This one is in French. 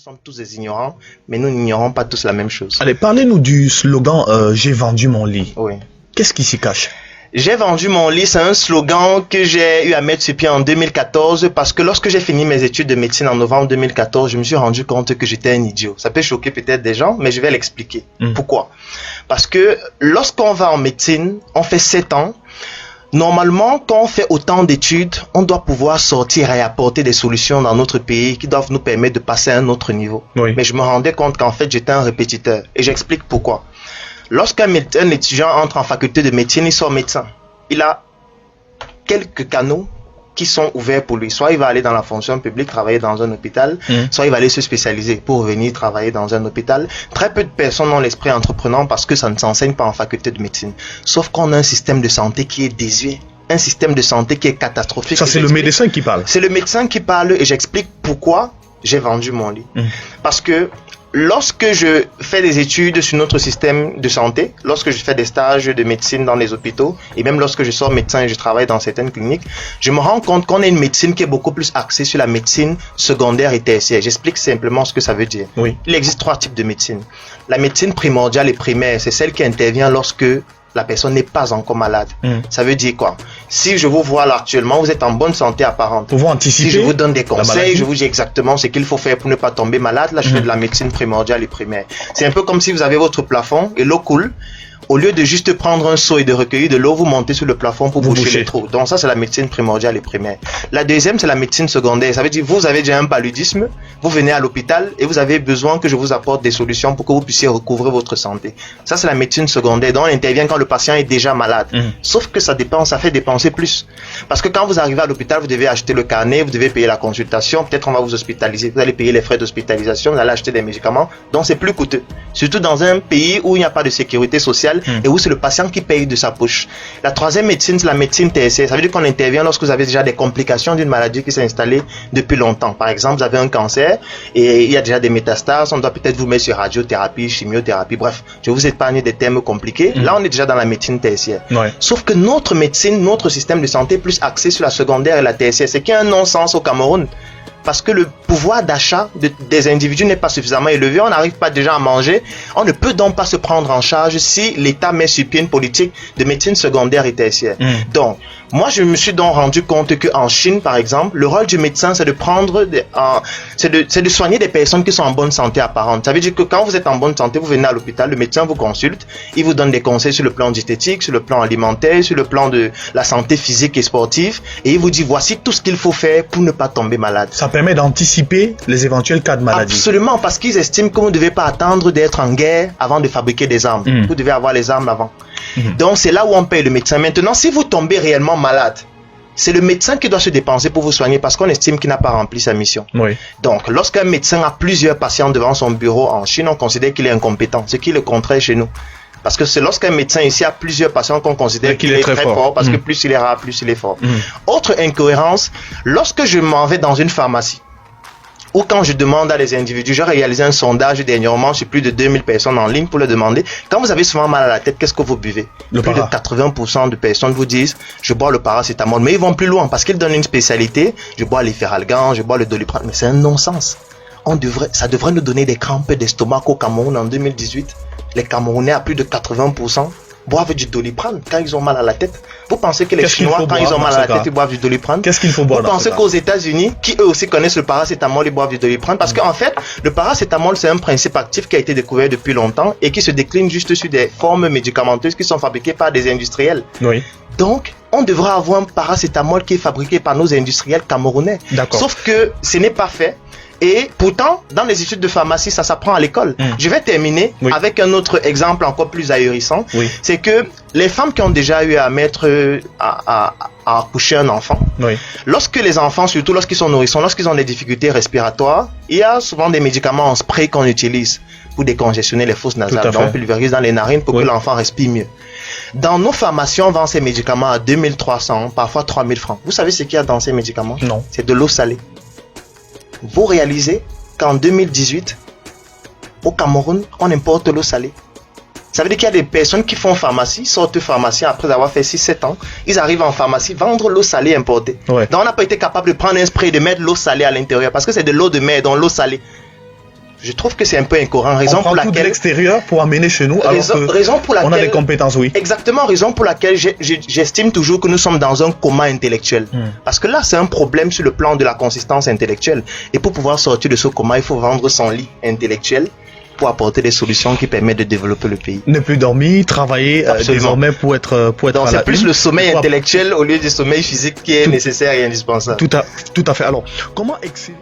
sommes tous des ignorants, mais nous n'ignorons pas tous la même chose. Allez, parlez-nous du slogan J'ai vendu mon lit. Oui. Qu'est-ce qui s'y cache? J'ai vendu mon lit, c'est un slogan que j'ai eu à mettre sur pied en 2014 parce que lorsque j'ai fini mes études de médecine en novembre 2014, je me suis rendu compte que j'étais un idiot. Ça peut choquer peut-être des gens, mais je vais l'expliquer. Pourquoi? Parce que lorsqu'on va en médecine, on fait 7 ans. Normalement, quand on fait autant d'études, on doit pouvoir sortir et apporter des solutions dans notre pays qui doivent nous permettre de passer à un autre niveau. Oui. Mais je me rendais compte qu'en fait, j'étais un répétiteur. Et j'explique pourquoi. Lorsqu'un étudiant entre en faculté de médecine, il sort médecin. Il a quelques canaux qui sont ouverts pour lui. Soit il va aller dans la fonction publique, travailler dans un hôpital, soit il va aller se spécialiser pour venir travailler dans un hôpital. Très peu de personnes ont l'esprit entreprenant parce que ça ne s'enseigne pas en faculté de médecine. Sauf qu'on a un système de santé qui est désuet. Un système de santé qui est catastrophique. Ça, c'est le médecin qui parle. C'est le médecin qui parle et j'explique pourquoi j'ai vendu mon lit. Parce que lorsque je fais des études sur notre système de santé, lorsque je fais des stages de médecine dans les hôpitaux, et même lorsque je sors médecin et je travaille dans certaines cliniques, je me rends compte qu'on a une médecine qui est beaucoup plus axée sur la médecine secondaire et tertiaire. J'explique simplement ce que ça veut dire. Oui. Il existe 3 types de médecine. La médecine primordiale et primaire, c'est celle qui intervient lorsque la personne n'est pas encore malade. Ça veut dire quoi? Si je vous vois là actuellement, vous êtes en bonne santé apparente. Pour vous anticiper. Si je vous donne des conseils, je vous dis exactement ce qu'il faut faire pour ne pas tomber malade. Là, je fais de la médecine primordiale et primaire. C'est un peu comme si vous avez votre plafond et l'eau coule. Au lieu de juste prendre un seau et de recueillir de l'eau, vous montez sur le plafond pour boucher les trous. Donc ça, c'est la médecine primordiale et primaire. La deuxième, c'est la médecine secondaire. Ça veut dire, vous avez déjà un paludisme, vous venez à l'hôpital et vous avez besoin que je vous apporte des solutions pour que vous puissiez recouvrer votre santé. Ça, c'est la médecine secondaire. Donc on intervient quand le patient est déjà malade. Sauf que ça fait dépenser plus. Parce que quand vous arrivez à l'hôpital, vous devez acheter le carnet, vous devez payer la consultation, peut-être on va vous hospitaliser, vous allez payer les frais d'hospitalisation, vous allez acheter des médicaments. Donc c'est plus coûteux. Surtout dans un pays où il n'y a pas de sécurité sociale et où c'est le patient qui paye de sa poche. La troisième médecine, c'est la médecine tertiaire. Ça veut dire qu'on intervient lorsque vous avez déjà des complications d'une maladie qui s'est installée depuis longtemps. Par exemple, vous avez un cancer et il y a déjà des métastases. On doit peut-être vous mettre sur radiothérapie, chimiothérapie. Bref, je vous épargne des termes compliqués. Là, on est déjà dans la médecine tertiaire. Ouais. Sauf que notre médecine, notre système de santé est plus axé sur la secondaire et la tertiaire. C'est qu'il y a un non-sens au Cameroun. Parce que le pouvoir d'achat des individus n'est pas suffisamment élevé, on n'arrive pas déjà à manger, on ne peut donc pas se prendre en charge si l'État met sur pied une politique de médecine secondaire et tertiaire. Donc, moi je me suis donc rendu compte qu'en Chine, par exemple, le rôle du médecin c'est de soigner des personnes qui sont en bonne santé apparente. Ça veut dire que quand vous êtes en bonne santé, vous venez à l'hôpital, le médecin vous consulte, il vous donne des conseils sur le plan diététique, sur le plan alimentaire, sur le plan de la santé physique et sportive, et il vous dit voici tout ce qu'il faut faire pour ne pas tomber malade. Ça permet d'anticiper les éventuels cas de maladie. Absolument, parce qu'ils estiment que vous ne devez pas attendre d'être en guerre avant de fabriquer des armes. Vous devez avoir les armes avant. Donc c'est là où on paye le médecin. Maintenant, si vous tombez réellement malade, c'est le médecin qui doit se dépenser pour vous soigner parce qu'on estime qu'il n'a pas rempli sa mission. Oui. Donc, lorsqu'un médecin a plusieurs patients devant son bureau en Chine, on considère qu'il est incompétent, ce qui est le contraire chez nous. Parce que c'est lorsqu'un médecin ici a plusieurs patients qu'on considère qu'il est très fort parce que plus il est rare, plus il est fort. Autre incohérence, lorsque je m'en vais dans une pharmacie, ou quand je demande à les individus, j'ai réalisé un sondage dernièrement sur plus de 2000 personnes en ligne pour leur demander, quand vous avez souvent mal à la tête, qu'est-ce que vous buvez? Plus de 80% de personnes vous disent, je bois le paracétamol. Mais ils vont plus loin parce qu'ils donnent une spécialité, je bois les Feralgan, je bois le Doliprane. Mais c'est un non-sens. Ça devrait nous donner des crampes d'estomac au Cameroun en 2018. Les Camerounais à plus de 80% boivent du Doliprane quand ils ont mal à la tête. Vous pensez que les Chinois, quand ils ont mal à la tête, ils boivent du Doliprane? Qu'est-ce qu'il faut boire? Vous pensez qu'aux États-Unis, qui eux aussi connaissent le paracétamol, ils boivent du Doliprane? Parce qu'en fait, le paracétamol, c'est un principe actif qui a été découvert depuis longtemps et qui se décline juste sur des formes médicamenteuses qui sont fabriquées par des industriels. Oui. Donc, on devrait avoir un paracétamol qui est fabriqué par nos industriels camerounais. D'accord. Sauf que ce n'est pas fait. Et pourtant, dans les études de pharmacie, ça s'apprend à l'école. Je vais terminer avec un autre exemple encore plus ahurissant. C'est que les femmes qui ont déjà eu à accoucher un enfant, lorsque les enfants, surtout lorsqu'ils sont nourrissons, lorsqu'ils ont des difficultés respiratoires, il y a souvent des médicaments en spray qu'on utilise pour décongestionner les fosses nasales. Donc, on pulvérise dans les narines pour que l'enfant respire mieux. Dans nos pharmacies, on vend ces médicaments à 2300, parfois 3000 francs. Vous savez ce qu'il y a dans ces médicaments? Non. C'est de l'eau salée. Vous réalisez qu'en 2018, au Cameroun, on importe l'eau salée. Ça veut dire qu'il y a des personnes qui font pharmacie, sortent pharmacien après avoir fait 6-7 ans, ils arrivent en pharmacie, vendre l'eau salée importée. Donc on n'a pas été capable de prendre un spray et de mettre l'eau salée à l'intérieur parce que c'est de l'eau de mer, donc l'eau salée. Je trouve que c'est un peu incohérent. On Raison prend pour tout de laquelle... l'extérieur pour amener chez nous, alors Raison pour on a laquelle... des compétences, oui. Exactement, raison pour laquelle j'estime toujours que nous sommes dans un coma intellectuel. Parce que là, c'est un problème sur le plan de la consistance intellectuelle. Et pour pouvoir sortir de ce coma, il faut vendre son lit intellectuel pour apporter des solutions qui permettent de développer le pays. Ne plus dormir, travailler désormais pour être Donc à c'est la plus une. le sommeil intellectuel au lieu du sommeil physique qui est nécessaire et indispensable. Tout à fait. Alors, comment exceller